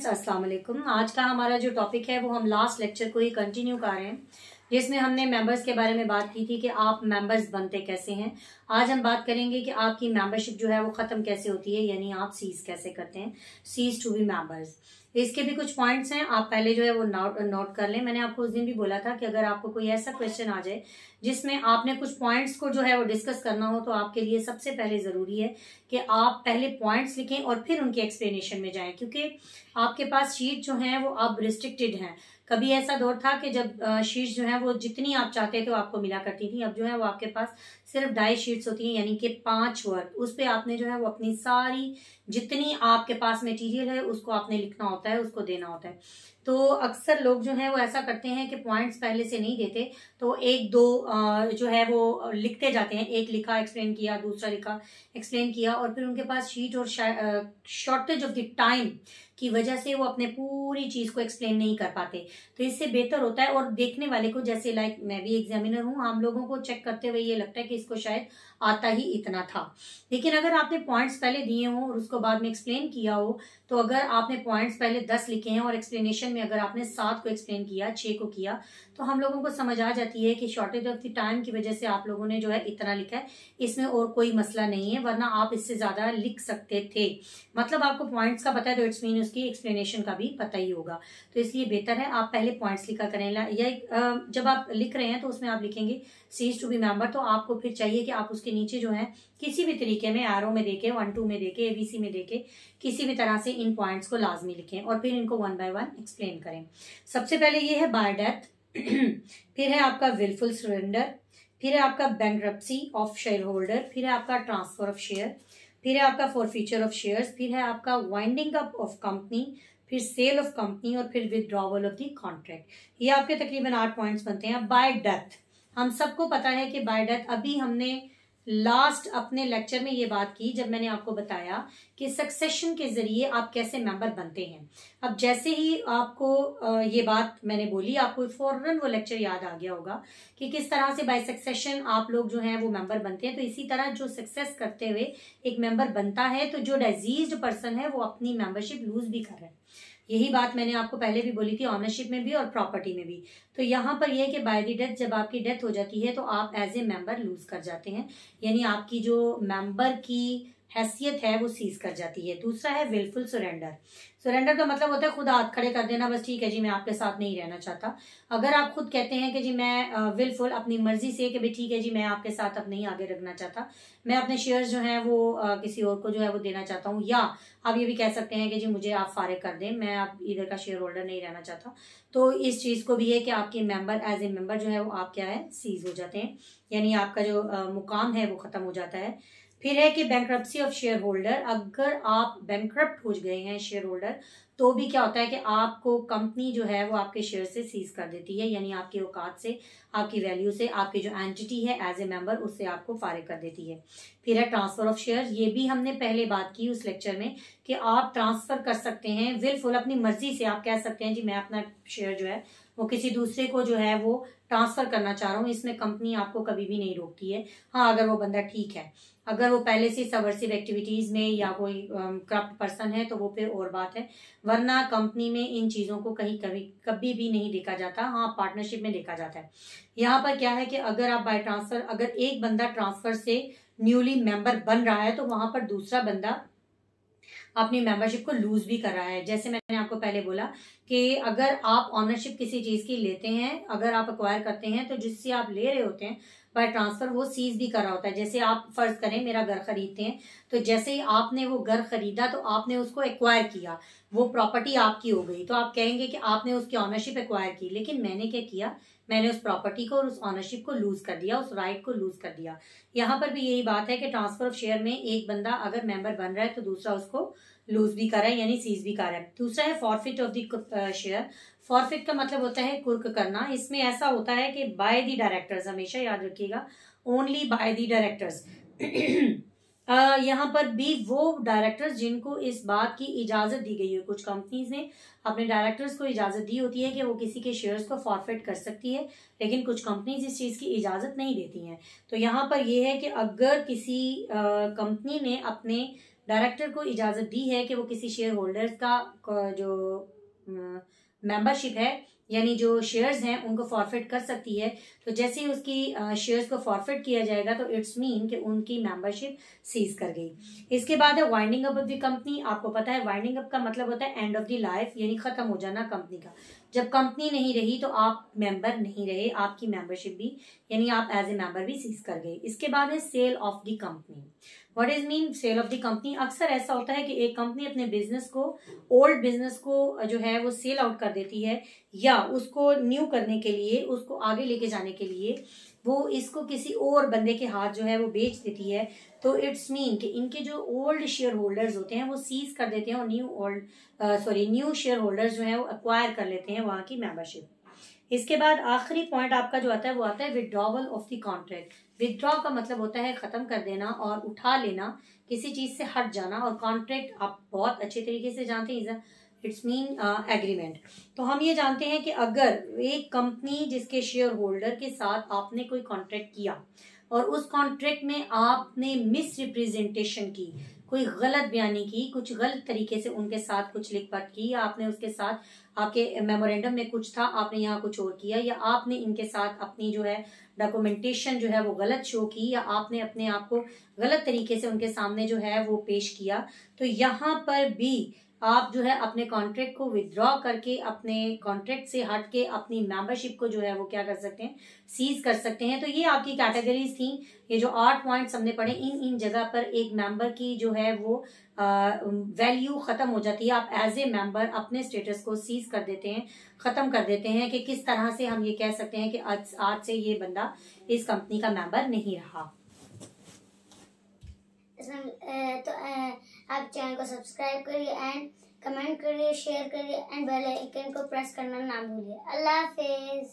Friends, अस्सलाम वालेकुम। आज का हमारा जो टॉपिक है वो हम लास्ट लेक्चर को ही कंटिन्यू कर रहे हैं, जिसमें हमने मेंबर्स के बारे में बात की थी कि आप मेंबर्स बनते कैसे हैं। आज हम बात करेंगे कि आपकी मेंबरशिप जो है वो खत्म कैसे होती है, यानी आप सीज कैसे करते हैं, सीज टू बी मेंबर्स। इसके भी कुछ पॉइंट्स हैं, आप पहले जो है वो नोट कर लें। मैंने आपको उस दिन भी बोला था कि अगर आपको कोई ऐसा क्वेश्चन आ जाए जिसमें आपने कुछ पॉइंट्स को जो है वो डिस्कस करना हो, तो आपके लिए सबसे पहले जरूरी है कि आप पहले पॉइंट्स लिखें और फिर उनके एक्सप्लेनेशन में जाएं, क्योंकि आपके पास शीट जो है वो अब रिस्ट्रिक्टेड हैं। कभी ऐसा दौर था कि जब शीट्स जो है वो जितनी आप चाहते थे वो आपको मिला करती थी। अब जो है वो आपके पास सिर्फ 2.5 शीट्स होती हैं, यानी कि 5 वर्ड। उस पे आपने जो है वो अपनी सारी जितनी आपके पास मटेरियल है उसको आपने लिखना होता है, उसको देना होता है। तो अक्सर लोग जो है वो ऐसा करते हैं कि पॉइंट्स पहले से नहीं देते, तो एक दो जो है वो लिखते जाते हैं। एक लिखा एक्सप्लेन किया, दूसरा लिखा एक्सप्लेन किया, और फिर उनके पास शीट और शॉर्टेज ऑफ द टाइम की वजह से वो अपने पूरी चीज को एक्सप्लेन नहीं कर पाते। तो इससे बेहतर होता है, और देखने वाले को, जैसे लाइक मैं भी एग्जामिनर हूँ, हम लोगों को चेक करते हुए ये लगता है कि इसको शायद आता ही इतना था। लेकिन अगर आपने पॉइंट्स पहले दिए हों और उसको बाद में एक्सप्लेन किया हो, तो अगर आपने पॉइंट्स पहले 10 लिखे हैं और एक्सप्लेनेशन में अगर आपने 7 को एक्सप्लेन किया, 6 को किया, तो हम लोगों को समझ आ जाती है कि शॉर्टेज ऑफ द टाइम की वजह से आप लोगों ने जो है इतना लिखा है, इसमें और कोई मसला नहीं है, वरना आप इससे ज्यादा लिख सकते थे। मतलब आपको पॉइंट्स का पता है तो इट्स मीन उसकी एक्सप्लेनेशन का भी पता ही होगा। तो इसलिए बेहतर है आप पहले पॉइंट्स लिखा करें, या जब आप लिख रहे हैं तो उसमें आप लिखेंगे सीज टू बी मेंबर, तो आपको फिर चाहिए कि आप उसके नीचे जो है किसी भी तरीके में एरो में देके, 1 2 में देके, एबीसी में देके, किसी भी तरह से इन पॉइंट्स को लाजमी लिखें और फिर इनको 1 बाय 1 एक्सप्लेन करें। सबसे पहले ये है बाय डेथ, फिर है आपका विलफुल सरेंडर, फिर है आपका बैंक्रप्सी ऑफ शेयर होल्डर, फिर है आपका ट्रांसफर ऑफ शेयर, फिर है आपका फॉरफीचर ऑफ शेयर्स, फिर है आपका वाइंडिंग अप ऑफ कंपनी, फिर सेल ऑफ कंपनी, और फिर विदड्रॉवल ऑफ द कॉन्ट्रैक्ट। ये आपके तकरीबन 8 पॉइंट्स बनते हैं। बाय डेथ, हम सबको पता है कि बाय डेथ, अभी हमने लास्ट अपने लेक्चर में ये बात की जब मैंने आपको बताया कि सक्सेशन के जरिए आप कैसे मेंबर बनते हैं। अब जैसे ही आपको ये बात मैंने बोली, आपको फौरन वो लेक्चर याद आ गया होगा कि किस तरह से बाय सक्सेशन आप लोग जो हैं वो मेंबर बनते हैं। तो इसी तरह जो सक्सेस करते हुए एक मेंबर बनता है, तो जो डिजीज्ड पर्सन है वो अपनी मेंबरशिप लूज भी कर रहा है। यही बात मैंने आपको पहले भी बोली थी, ऑनरशिप में भी और प्रॉपर्टी में भी। तो यहाँ पर यह है कि बाय द डेथ, जब आपकी डेथ हो जाती है तो आप एज ए मेंबर लूज कर जाते हैं, यानी आपकी जो मेंबर की हैसियत है वो सीज कर जाती है। दूसरा है विलफुल सरेंडर। सरेंडर का मतलब होता है खुद हाथ खड़े कर देना, बस ठीक है जी मैं आपके साथ नहीं रहना चाहता। अगर आप खुद कहते हैं कि जी मैं विलफुल अपनी मर्जी से कि भाई ठीक है जी मैं आपके साथ अब नहीं आगे रखना चाहता, मैं अपने शेयर्स जो हैं वो किसी और को जो है वो देना चाहता हूँ, या आप ये भी कह सकते हैं कि जी मुझे आप फारिग कर दें, मैं अब इधर का शेयर होल्डर नहीं रहना चाहता, तो इस चीज को भी है कि आपके मेंबर एज ए मेंबर जो है वो आप क्या है सीज हो जाते हैं, यानी आपका जो मुकाम है वो खत्म हो जाता है। फिर है कि बैंक्रप्सी ऑफ शेयर होल्डर, अगर आप बैंक्रप्ट हो गए हैं शेयर होल्डर, तो भी क्या होता है कि आपको कंपनी जो है वो आपके शेयर से सीज कर देती है, यानी आपकी औकात से, आपकी वैल्यू से, आपकी जो एंटिटी है एज ए मेंबर उससे आपको फारिग कर देती है। फिर है ट्रांसफर ऑफ शेयर, ये भी हमने पहले बात की उस लेक्चर में कि आप ट्रांसफर कर सकते हैं विलफुल, अपनी मर्जी से आप कह सकते हैं जी मैं अपना शेयर जो है वो किसी दूसरे को जो है वो ट्रांसफर करना चाह रहा हूँ। इसमें कंपनी आपको कभी भी नहीं रोकती है, हाँ अगर वो बंदा ठीक है। अगर वो पहले से सबवर्सिव एक्टिविटीज में या कोई करप्ट पर्सन है तो वो फिर और बात है, वरना कंपनी में इन चीजों को कभी भी नहीं देखा जाता, हाँ पार्टनरशिप में देखा जाता है। यहाँ पर क्या है कि अगर आप बाय ट्रांसफर, अगर एक बंदा ट्रांसफर से न्यूली मेंबर बन रहा है तो वहां पर दूसरा बंदा अपनी मेंबरशिप को लूज भी कर रहा है। जैसे मैंने आपको पहले बोला कि अगर आप ऑनरशिप किसी चीज की लेते हैं, अगर आप एक्वायर करते हैं, तो जिससे आप ले रहे होते हैं बाय ट्रांसफर वो सीज भी कर रहा होता है। जैसे आप फर्ज करें मेरा घर खरीदते हैं, तो जैसे ही आपने वो घर खरीदा तो आपने उसको एक्वायर किया, वो प्रॉपर्टी आपकी हो गई, तो आप कहेंगे कि आपने उसकी ऑनरशिप एक्वायर की, लेकिन मैंने क्या किया, मैंने उस प्रॉपर्टी को और उस ऑनरशिप को लूज कर दिया, उस राइट को लूज कर दिया। यहाँ पर भी यही बात है कि ट्रांसफर ऑफ शेयर में एक बंदा अगर मेंबर बन रहा है तो दूसरा उसको लूज भी कर रहा है, यानी सीज भी कर रहा है। दूसरा है forfeit of the share. Forfeit का मतलब होता है कुर्क करना। इसमें ऐसा होता है कि बाय द डायरेक्टर्स, हमेशा याद रखिएगा, ओनली बाय द डायरेक्टर्स। यहाँ पर भी वो डायरेक्टर्स जिनको इस बात की इजाजत दी गई है, कुछ कंपनीज ने अपने डायरेक्टर्स को इजाजत दी होती है कि वो किसी के शेयर्स को फॉरफिट कर सकती है, लेकिन कुछ कंपनीज इस चीज की इजाजत नहीं देती हैं। तो यहाँ पर ये है कि अगर किसी कंपनी ने अपने डायरेक्टर को इजाजत दी है कि वो किसी शेयर होल्डर्स का जो मेंबरशिप है यानी जो शेयर्स हैं उनको फॉरफिट कर सकती है। तो जैसे ही उसकी शेयर्स को फॉरफिट किया जाएगा तो इट्स मीन कि उनकी मेंबरशिप सीज कर गई। इसके बाद है winding up of the company. आपको पता है वाइंडिंग अप का मतलब होता है एंड ऑफ द लाइफ, यानी खत्म हो जाना कंपनी का। जब कंपनी नहीं रही तो आप मेंबर नहीं रहे, आपकी मेंबरशिप भी यानी आप एज ए मेंबर भी सीज कर गए। इसके बाद है sale of the company. What is mean sale of the company? अक्सर ऐसा होता है कि एक कंपनी अपने बिजनेस को, ओल्ड बिजनेस को जो है वो सेल आउट कर देती है या उसको न्यू करने के लिए, उसको आगे लेके जाने के लिए वो इसको किसी और बंदे के हाथ जो है वो बेच देती है। तो इट्स मीन कि इनके जो ओल्ड शेयर होल्डर्स होते हैं वो सीज कर देते हैं और न्यू शेयर होल्डर्स जो है वो एक्वायर कर लेते हैं वहां की मेंबरशिप। इसके बाद आखिरी पॉइंट आपका जो आता है वो आता है withdrawal of the contract. Withdraw का मतलब होता है खत्म कर देना और उठा लेना, किसी चीज से हट जाना। और कॉन्ट्रैक्ट आप बहुत अच्छे तरीके से जानते हैं, इट्स मीन एग्रीमेंट। तो हम ये जानते हैं कि अगर एक कंपनी जिसके शेयर होल्डर के साथ आपने कोई कॉन्ट्रैक्ट किया और उस कॉन्ट्रैक्ट में आपने मिस रिप्रेजेंटेशन की, कोई गलत बयानी की, कुछ गलत तरीके से उनके साथ कुछ लिखपट की, या आपने उसके साथ आपके मेमोरेंडम में कुछ था आपने यहाँ कुछ और किया, या आपने इनके साथ अपनी जो है डॉक्यूमेंटेशन जो है वो गलत शो की, या आपने अपने आप को गलत तरीके से उनके सामने जो है वो पेश किया, तो यहाँ पर भी आप जो है अपने कॉन्ट्रैक्ट को विथड्रॉ करके अपने कॉन्ट्रैक्ट से हट के अपनी मेंबरशिप को जो है वो क्या कर सकते हैं, सीज कर सकते हैं। तो ये आपकी कैटेगरीज थी। ये जो 8 पॉइंट्स हमने पढ़े, इन जगह पर एक मेंबर की जो है वो वैल्यू खत्म हो जाती है। आप एज ए मेंबर अपने स्टेटस को सीज कर देते हैं, खत्म कर देते हैं कि किस तरह से हम ये कह सकते हैं कि आज से ये बंदा इस कंपनी का मेंबर नहीं रहा। तो आप चैनल को सब्सक्राइब करिए एंड कमेंट करिए, शेयर करिए एंड बेल आइकन को प्रेस करना ना भूलिए। अल्लाह हाफिज।